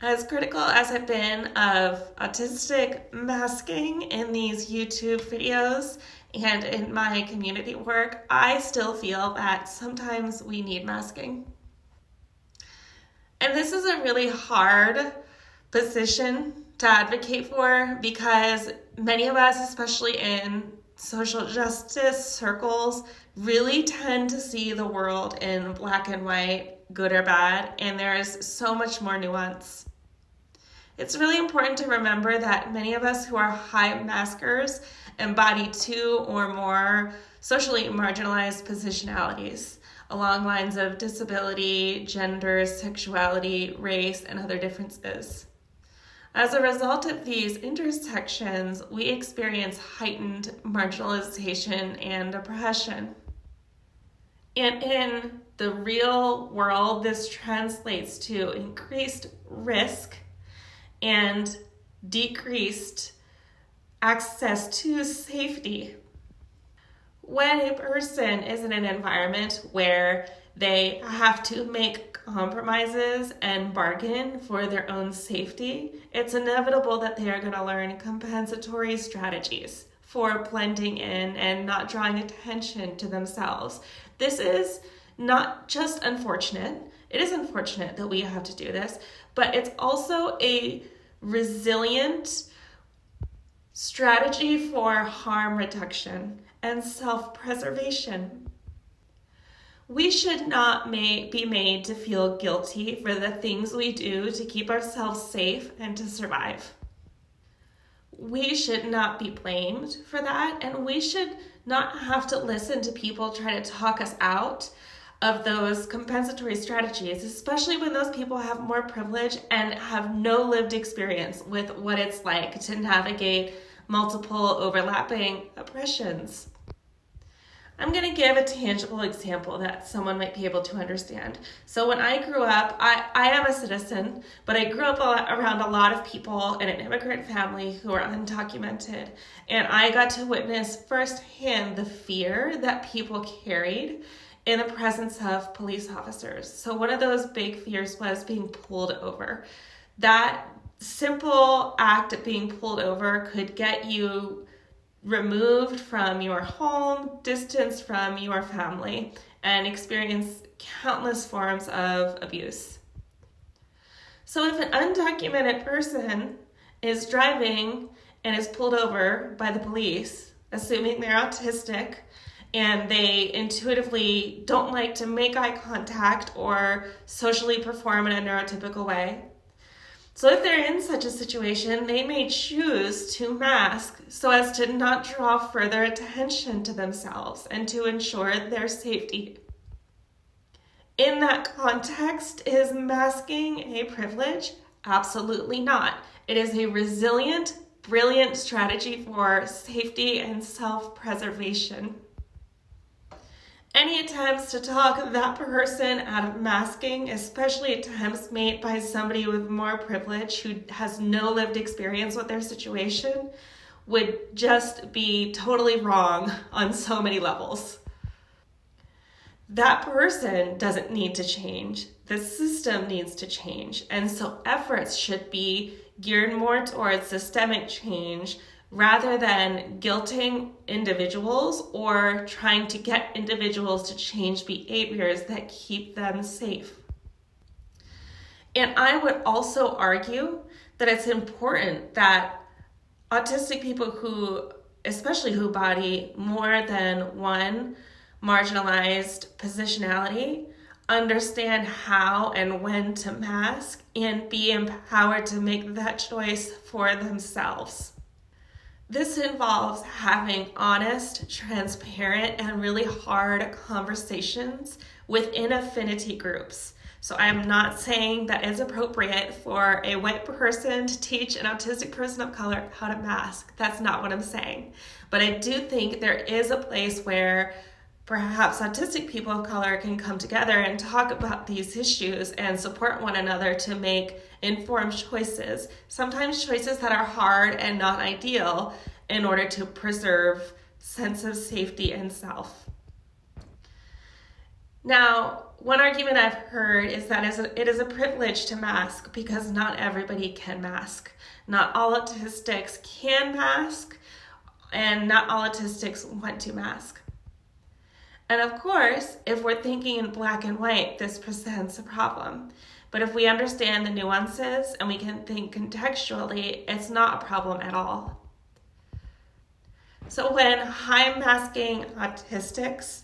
As critical as I've been of autistic masking in these YouTube videos and in my community work, I still feel that sometimes we need masking. And this is a really hard position to advocate for because many of us, especially in social justice circles, really tend to see the world in black and white, good or bad, and there's so much more nuance. It's really important to remember that many of us who are high maskers embody two or more socially marginalized positionalities along lines of disability, gender, sexuality, race, and other differences. As a result of these intersections, we experience heightened marginalization and oppression. And in the real world, this translates to increased risk and decreased access to safety. When a person is in an environment where they have to make compromises and bargain for their own safety, it's inevitable that they are going to learn compensatory strategies for blending in and not drawing attention to themselves. This is not just unfortunate. It is unfortunate that we have to do this, but it's also a resilient strategy for harm reduction and self-preservation. We should not be made to feel guilty for the things we do to keep ourselves safe and to survive. We should not be blamed for that, and we should not have to listen to people try to talk us out of those compensatory strategies, especially when those people have more privilege and have no lived experience with what it's like to navigate multiple overlapping oppressions. I'm going to give a tangible example that someone might be able to understand. So when I grew up, I am a citizen, but I grew up around a lot of people in an immigrant family who are undocumented. And I got to witness firsthand the fear that people carried in the presence of police officers. So one of those big fears was being pulled over. That simple act of being pulled over could get you removed from your home, distanced from your family, and experience countless forms of abuse. So if an undocumented person is driving and is pulled over by the police, assuming they're autistic, and they intuitively don't like to make eye contact or socially perform in a neurotypical way. So if they're in such a situation, they may choose to mask so as to not draw further attention to themselves and to ensure their safety. In that context, is masking a privilege? Absolutely not. It is a resilient, brilliant strategy for safety and self-preservation. Any attempts to talk that person out of masking, especially attempts made by somebody with more privilege who has no lived experience with their situation, would just be totally wrong on so many levels. That person doesn't need to change. The system needs to change. And so efforts should be geared more towards systemic change rather than guilting individuals or trying to get individuals to change behaviors that keep them safe. And I would also argue that it's important that autistic people especially who embody more than one marginalized positionality, understand how and when to mask and be empowered to make that choice for themselves. This involves having honest, transparent, and really hard conversations within affinity groups. So I am not saying that it's appropriate for a white person to teach an autistic person of color how to mask. That's not what I'm saying. But I do think there is a place where perhaps autistic people of color can come together and talk about these issues and support one another to make informed choices, sometimes choices that are hard and not ideal in order to preserve sense of safety and self. Now, one argument I've heard is that it is a privilege to mask because not everybody can mask. Not all autistics can mask, and not all autistics want to mask. And of course, if we're thinking in black and white, this presents a problem. But if we understand the nuances and we can think contextually, it's not a problem at all. So when high masking autistics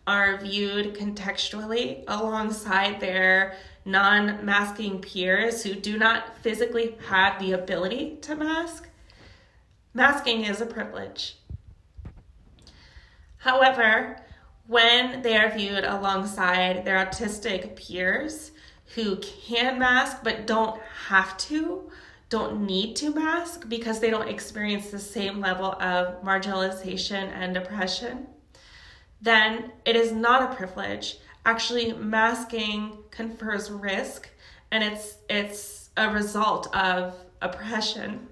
are viewed contextually alongside their non-masking peers who do not physically have the ability to mask, masking is a privilege. However, when they are viewed alongside their autistic peers who can mask but don't have to, don't need to mask because they don't experience the same level of marginalization and oppression, then it is not a privilege. Actually, masking confers risk, and it's a result of oppression.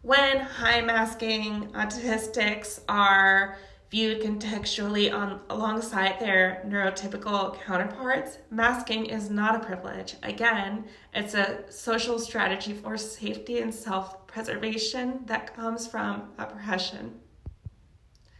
When high masking autistics are viewed contextually alongside their neurotypical counterparts, masking is not a privilege. Again, it's a social strategy for safety and self-preservation that comes from oppression.